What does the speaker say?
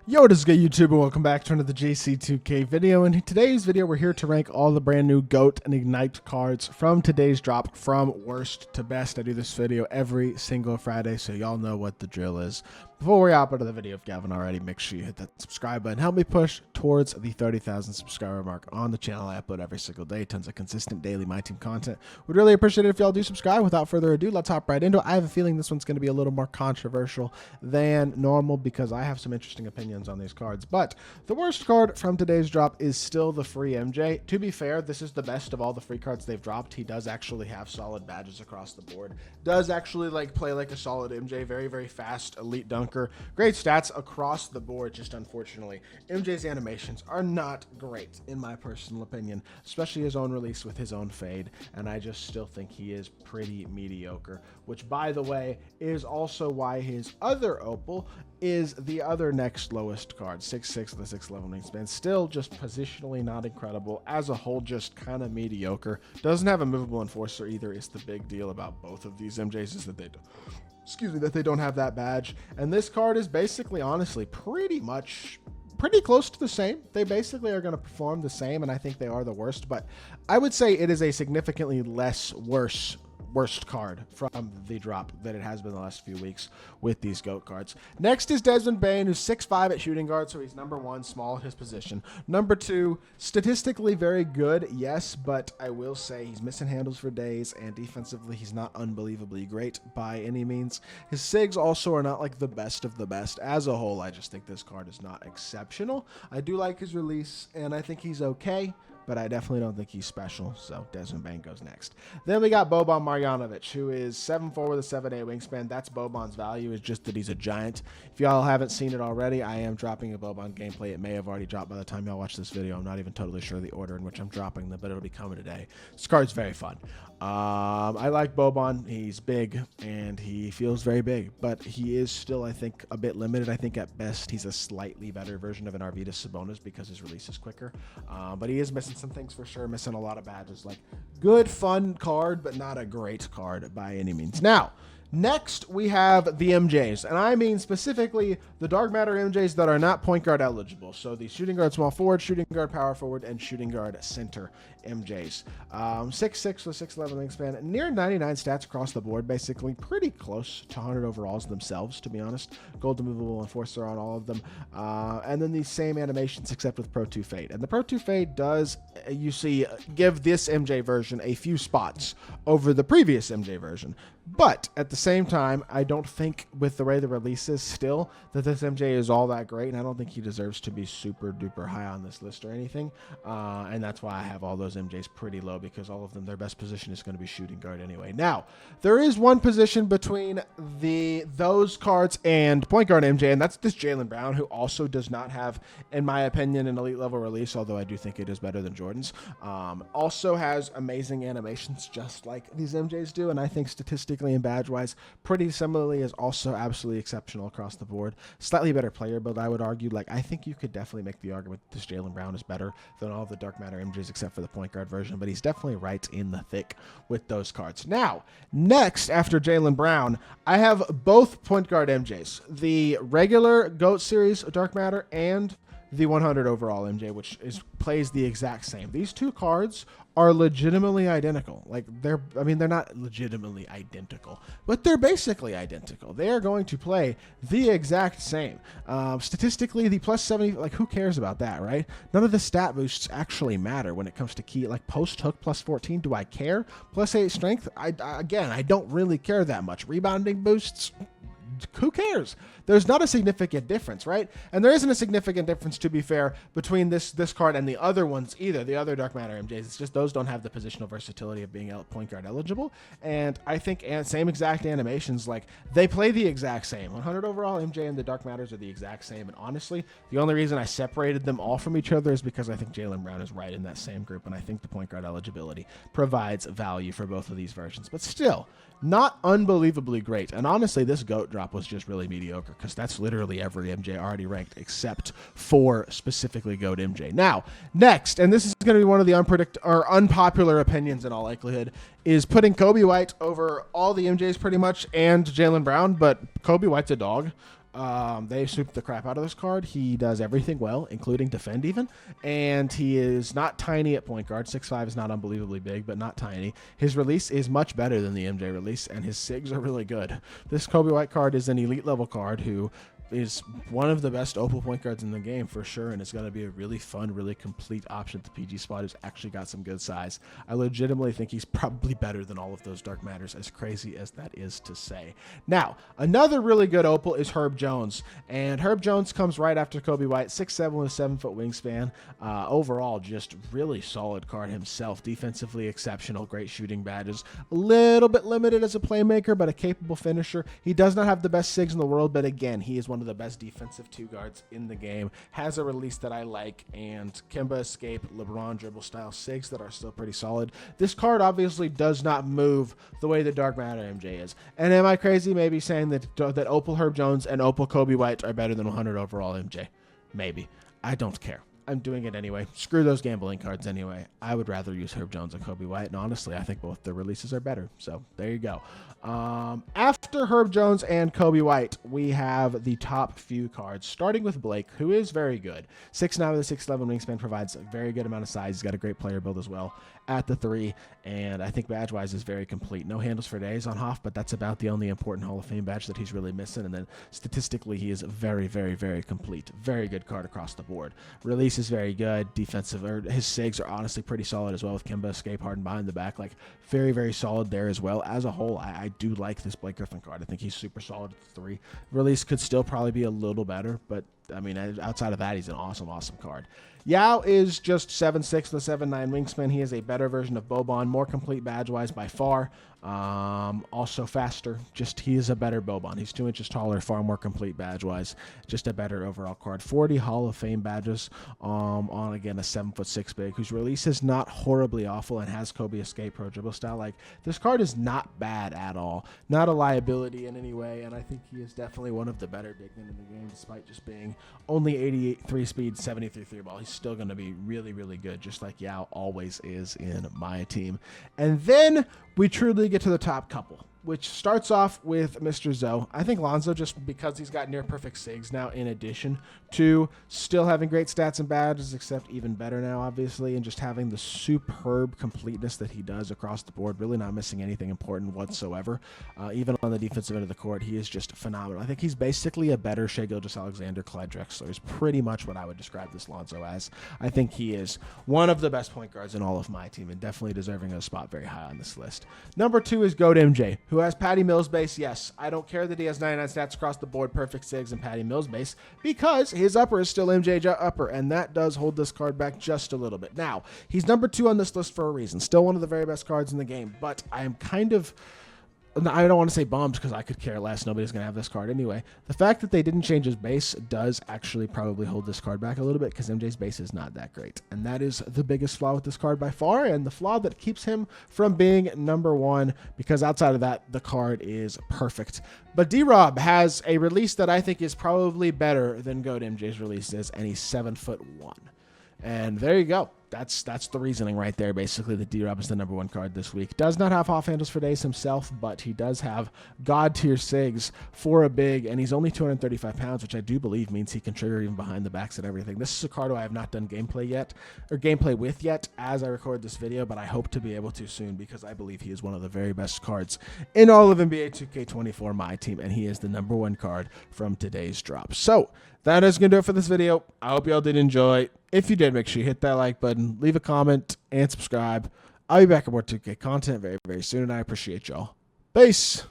Yo, what is good, YouTube, and welcome back to another JC2K video. In today's video, we're here to rank all the brand new GOAT and Ignite cards from today's drop from worst to best. I do this video every single Friday, so y'all know what the drill is. Before we hop into the video, if you haven't already, make sure you hit that subscribe button. Help me push towards the 30,000 subscriber mark on the channel. I upload every single day, tons of consistent daily MyTEAM content. Would really appreciate it if y'all do subscribe. Without further ado, let's hop right into it. I have a feeling this one's going to be a little more controversial than normal because I have some interesting opinions on these cards. But the worst card from today's drop is still the free MJ. To be fair, this is the best of all the free cards they've dropped. He does actually have solid badges across the board. Does actually play like a solid MJ. Very, very fast, elite dunker. Great stats across the board. Just unfortunately, MJ's animations are not great in my personal opinion, especially his own release with his own fade. And I just still think he is pretty mediocre, which by the way is also why his other opal is the other next lowest card, 6'6" with a 6'11" wingspan. Still just positionally not incredible. As a whole, just kind of mediocre. Doesn't have a movable enforcer either. It's the big deal about both of these MJs is that they don't have that badge. And this card is basically, honestly, pretty close to the same. They basically are going to perform the same, and I think they are the worst. But I would say it is a significantly worst card from the drop that it has been the last few weeks with these GOAT cards. Next is Desmond Bain, who's 6'5" at shooting guard, so he's number one, small at his position. Number two, statistically very good, yes, but I will say he's missing handles for days, and defensively he's not unbelievably great by any means. His SIGs also are not like the best of the best. As a whole, I just think this card is not exceptional. I do like his release, and I think he's okay, but I definitely don't think he's special, so Desmond Bain goes next. Then we got Boban Marjanovic, who is 7'4" with a 7'8" wingspan. That's Boban's value, is just that he's a giant. If y'all haven't seen it already, I am dropping a Boban gameplay. It may have already dropped by the time y'all watch this video. I'm not even totally sure the order in which I'm dropping them, but it'll be coming today. This card's very fun. I like Boban. He's big, and he feels very big, but he is still, I think, a bit limited. I think at best he's a slightly better version of an Arvydas Sabonis because his release is quicker, but he is missing some things for sure, missing a lot of badges. Like, good, fun card, but not a great card by any means. Now, next, we have the MJs, and I mean specifically the Dark Matter MJs that are not point guard eligible. So the shooting guard small forward, shooting guard power forward, and shooting guard center MJs. 6'6" with 6'11" wingspan, near 99 stats across the board, basically pretty close to 100 overalls themselves, to be honest. Gold movable enforcer on all of them. And then these same animations except with Pro 2 Fade. And the Pro 2 Fade does, you see, give this MJ version a few spots over the previous MJ version. But at the same time, I don't think with the way the release is still that this MJ is all that great, and I don't think he deserves to be super duper high on this list or anything. And that's why I have all those MJs pretty low, because all of them, their best position is going to be shooting guard anyway. Now, there is one position between those cards and point guard MJ, and that's this Jaylen Brown, who also does not have, in my opinion, an elite level release, although I do think it is better than Jordan's. Also has amazing animations just like these MJs do, and I think statistically and badge wise pretty similarly is also absolutely exceptional across the board. Slightly better player build, I would argue. Like, I think you could definitely make the argument that this Jaylen Brown is better than all of the Dark Matter MJs except for the point guard version, but he's definitely right in the thick with those cards. Now, next after Jaylen Brown, I have both point guard MJs, the regular GOAT series Dark Matter and the 100 overall MJ, which plays the exact same. These two cards are legitimately identical. Like, they're not legitimately identical, but they're basically identical. They are going to play the exact same. Statistically, the plus 70, like, who cares about that, right? None of the stat boosts actually matter when it comes to key, like post hook plus 14. Do I care? Plus 8 strength. Again, I don't really care that much. Rebounding boosts, who cares? There's not a significant difference, right? And there isn't a significant difference, to be fair, between this card and the other ones either, the other Dark Matter MJs. It's just those don't have the positional versatility of being point guard eligible. And I think same exact animations, like, they play the exact same. 100 overall MJ and the Dark Matters are the exact same. And honestly, the only reason I separated them all from each other is because I think Jaylen Brown is right in that same group, and I think the point guard eligibility provides value for both of these versions. But still, not unbelievably great. And honestly, this GOAT drop was just really mediocre, because that's literally every MJ already ranked except for specifically GOAT MJ. Now, next, and this is going to be one of the unpopular opinions in all likelihood, is putting Kobe White over all the MJs pretty much and Jaylen Brown, but Kobe White's a dog. They swooped the crap out of this card. He does everything well, including defend even, and he is not tiny at point guard. 6'5" is not unbelievably big, but not tiny. His release is much better than the MJ release, and his SIGs are really good. This Kobe White card is an elite level card who is one of the best Opal point guards in the game for sure, and it's going to be a really fun, really complete option at the PG spot who's actually got some good size. I legitimately think he's probably better than all of those Dark Matters, as crazy as that is to say. Now, another really good Opal is Herb Jones, and Herb Jones comes right after Kobe White, 6'7" with a 7-foot wingspan. Overall, just really solid card himself. Defensively exceptional, great shooting badges. A little bit limited as a playmaker, but a capable finisher. He does not have the best SIGs in the world, but again, he is one of the best defensive two guards in the game. Has a release that I like, and Kemba escape, LeBron dribble style SIGs that are still pretty solid. This card obviously does not move the way the Dark Matter MJ is. And am I crazy maybe saying that Opal Herb Jones and Opal Kobe White are better than 100 overall MJ? Maybe. I don't care. I'm doing it anyway. Screw those gambling cards anyway. I would rather use Herb Jones and Kobe White, and honestly, I think both the releases are better. So there you go. After Herb Jones and Kobe White, we have the top few cards, starting with Blake, who is very good. 6'9" with a 6'11" wingspan, provides a very good amount of size. He's got a great player build as well at the 3, and I think badge-wise is very complete. No handles for days on Hoff, but that's about the only important Hall of Fame badge that he's really missing, and then statistically, he is very, very, very complete. Very good card across the board. Release is very good. Defensive, or his SIGs are honestly pretty solid as well with Kemba escape, hardened behind the back. Like, very, very solid there as well. As a whole, I do like this Blake Griffin card. I think he's super solid at the 3. Release could still probably be a little better, but I mean, outside of that, he's an awesome, awesome card. Yao is just 7'6" with a 7'9" wingspan. He is a better version of Boban, more complete badge-wise by far. Also faster. Just he is a better Boban. He's 2 inches taller, far more complete badge-wise. Just a better overall card. 40 Hall of Fame badges on, again, a 7'6" big, whose release is not horribly awful and has Kobe escape pro dribble style. Like, this card is not bad at all. Not a liability in any way, and I think he is definitely one of the better big men in the game, despite just being only 88 3-speed, 73 3-ball. He's still going to be really, really good, just like Yao always is in my team. And then we truly get to the top couple, which starts off with Mr. Zoe. I think Lonzo, just because he's got near perfect SIGs now, in addition to still having great stats and badges, except even better now, obviously, and just having the superb completeness that he does across the board, really not missing anything important whatsoever. Even on the defensive end of the court, he is just phenomenal. I think he's basically a better Shai Gilgeous-Alexander, Clyde Drexler is pretty much what I would describe this Lonzo as. I think he is one of the best point guards in all of my team and definitely deserving a spot very high on this list. Number 2 is GOAT MJ, who has Patty Mills base. Yes, I don't care that he has 99 stats across the board, perfect SIGs, and Patty Mills base, because his upper is still MJ upper, and that does hold this card back just a little bit. Now, he's number 2 on this list for a reason. Still one of the very best cards in the game, but I am kind of... I don't want to say bummed because I could care less. Nobody's going to have this card anyway. The fact that they didn't change his base does actually probably hold this card back a little bit because MJ's base is not that great. And that is the biggest flaw with this card by far, and the flaw that keeps him from being number 1, because outside of that, the card is perfect. But D-Rob has a release that I think is probably better than GOAT MJ's release is, and he's 7'1". And there you go. That's the reasoning right there. Basically, that D-Rob is the number 1 card this week. Does not have off handles for days himself, but he does have god tier SIGs for a big, and he's only 235 pounds, which I do believe means he can trigger even behind the backs and everything. This is a card I have not done gameplay with yet as I record this video, but I hope to be able to soon because I believe he is one of the very best cards in all of NBA 2K24 MyTEAM, and he is the number 1 card from today's drop. So that is going to do it for this video. I hope y'all did enjoy. If you did, make sure you hit that like button, leave a comment, and subscribe. I'll be back with more 2K content very, very soon, and I appreciate y'all. Peace.